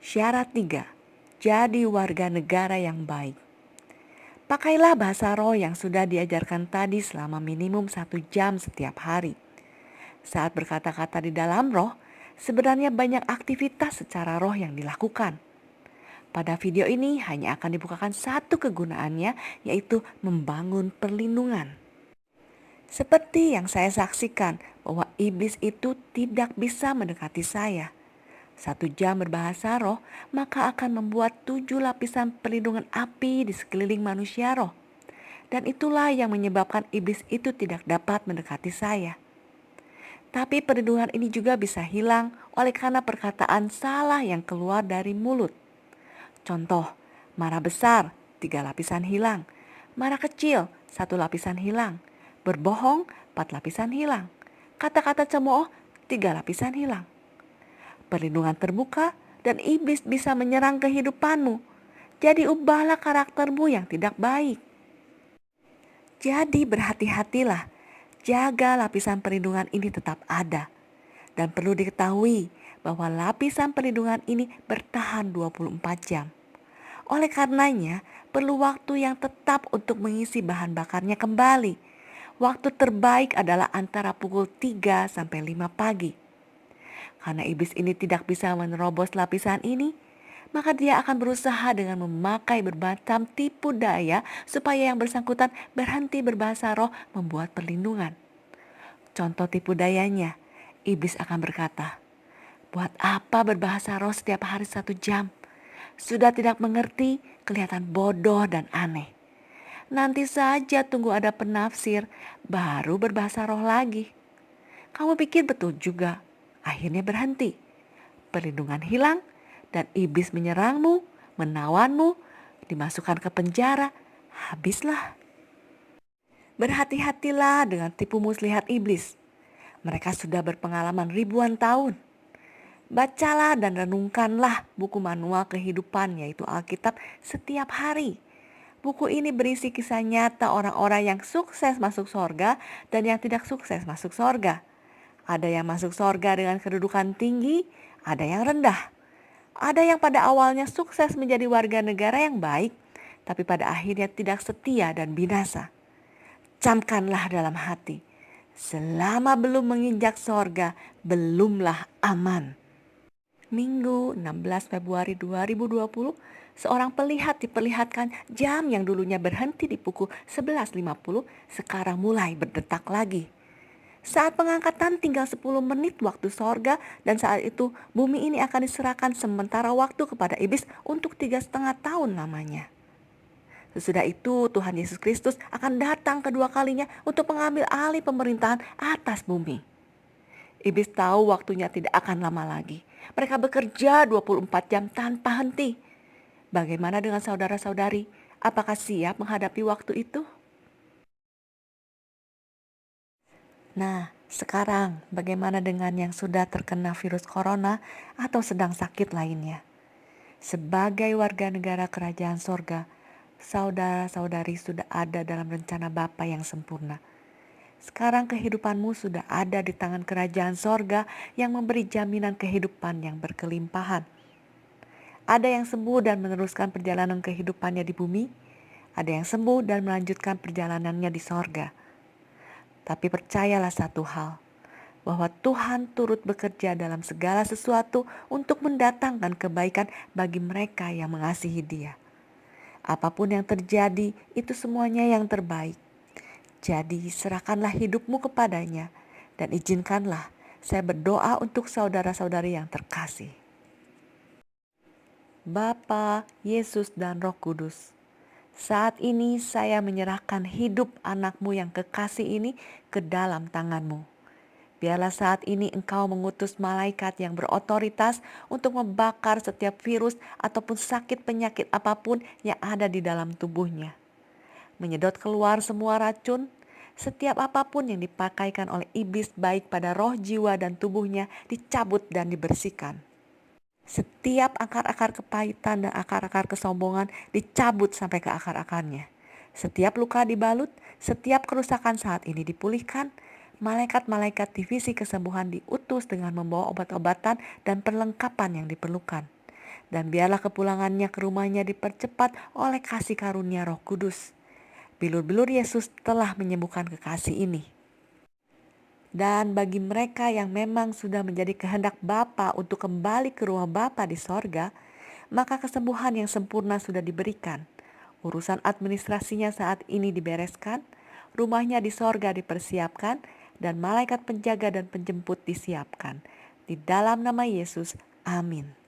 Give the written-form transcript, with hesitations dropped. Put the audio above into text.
Syarat 3. Jadi warga negara yang baik. Pakailah bahasa roh yang sudah diajarkan tadi selama minimum 1 jam setiap hari. Saat berkata-kata di dalam roh, sebenarnya banyak aktivitas secara roh yang dilakukan. Pada video ini hanya akan dibukakan satu kegunaannya, yaitu membangun perlindungan. Seperti yang saya saksikan bahwa iblis itu tidak bisa mendekati saya. 1 jam berbahasa roh, maka akan membuat 7 lapisan perlindungan api di sekeliling manusia roh. Dan itulah yang menyebabkan iblis itu tidak dapat mendekati saya. Tapi perlindungan ini juga bisa hilang oleh karena perkataan salah yang keluar dari mulut. Contoh, marah besar, 3 lapisan hilang. Marah kecil, 1 lapisan hilang. Berbohong, 4 lapisan hilang. Kata-kata cemooh, 3 lapisan hilang. Perlindungan terbuka dan iblis bisa menyerang kehidupanmu. Jadi ubahlah karaktermu yang tidak baik. Jadi berhati-hatilah, jaga lapisan perlindungan ini tetap ada. Dan perlu diketahui bahwa lapisan perlindungan ini bertahan 24 jam. Oleh karenanya, perlu waktu yang tetap untuk mengisi bahan bakarnya kembali. Waktu terbaik adalah antara pukul 3 sampai 5 pagi. Karena iblis ini tidak bisa menerobos lapisan ini, maka dia akan berusaha dengan memakai bermacam tipu daya supaya yang bersangkutan berhenti berbahasa roh membuat perlindungan. Contoh tipu dayanya, iblis akan berkata, "Buat apa berbahasa roh setiap hari 1 jam? Sudah tidak mengerti, kelihatan bodoh dan aneh. Nanti saja tunggu ada penafsir, baru berbahasa roh lagi." Kamu pikir betul juga. Akhirnya berhenti. Perlindungan hilang dan iblis menyerangmu, menawanmu, dimasukkan ke penjara. Habislah. Berhati-hatilah dengan tipu muslihat iblis. Mereka sudah berpengalaman ribuan tahun. Bacalah dan renungkanlah buku manual kehidupan, yaitu Alkitab, setiap hari. Buku ini berisi kisah nyata orang-orang yang sukses masuk sorga dan yang tidak sukses masuk sorga. Ada yang masuk sorga dengan kedudukan tinggi, ada yang rendah. Ada yang pada awalnya sukses menjadi warga negara yang baik, tapi pada akhirnya tidak setia dan binasa. Camkanlah dalam hati, selama belum menginjak sorga, belumlah aman. Minggu 16 Februari 2020, seorang pelihat diperlihatkan jam yang dulunya berhenti di pukul 11.50 sekarang mulai berdetak lagi. Saat pengangkatan tinggal 10 menit waktu sorga, dan saat itu bumi ini akan diserahkan sementara waktu kepada iblis untuk 3,5 tahun lamanya. Sesudah itu Tuhan Yesus Kristus akan datang kedua kalinya untuk mengambil alih pemerintahan atas bumi. Iblis tahu waktunya tidak akan lama lagi. Mereka bekerja 24 jam tanpa henti. Bagaimana dengan saudara-saudari? Apakah siap menghadapi waktu itu? Nah, sekarang bagaimana dengan yang sudah terkena virus corona atau sedang sakit lainnya? Sebagai warga negara kerajaan sorga, saudara-saudari sudah ada dalam rencana Bapa yang sempurna. Sekarang kehidupanmu sudah ada di tangan kerajaan sorga yang memberi jaminan kehidupan yang berkelimpahan. Ada yang sembuh dan meneruskan perjalanan kehidupannya di bumi. Ada yang sembuh dan melanjutkan perjalanannya di sorga. Tapi percayalah satu hal, bahwa Tuhan turut bekerja dalam segala sesuatu untuk mendatangkan kebaikan bagi mereka yang mengasihi Dia. Apapun yang terjadi, itu semuanya yang terbaik. Jadi serahkanlah hidupmu kepadanya dan izinkanlah saya berdoa untuk saudara-saudari yang terkasih. Bapa, Yesus, dan Roh Kudus, saat ini saya menyerahkan hidup anakmu yang kekasih ini ke dalam tanganmu. Biarlah saat ini Engkau mengutus malaikat yang berotoritas untuk membakar setiap virus ataupun sakit penyakit apapun yang ada di dalam tubuhnya. Menyedot keluar semua racun, setiap apapun yang dipakaikan oleh iblis baik pada roh, jiwa, dan tubuhnya dicabut dan dibersihkan. Setiap akar-akar kepahitan dan akar-akar kesombongan dicabut sampai ke akar-akarnya. Setiap luka dibalut, setiap kerusakan saat ini dipulihkan. Malaikat-malaikat divisi kesembuhan diutus dengan membawa obat-obatan dan perlengkapan yang diperlukan. Dan biarlah kepulangannya ke rumahnya dipercepat oleh kasih karunia Roh Kudus. Bilur-bilur Yesus telah menyembuhkan kekasih ini. Dan bagi mereka yang memang sudah menjadi kehendak Bapa untuk kembali ke rumah Bapa di sorga, maka kesembuhan yang sempurna sudah diberikan. Urusan administrasinya saat ini dibereskan, rumahnya di sorga dipersiapkan, dan malaikat penjaga dan penjemput disiapkan. Di dalam nama Yesus, amin.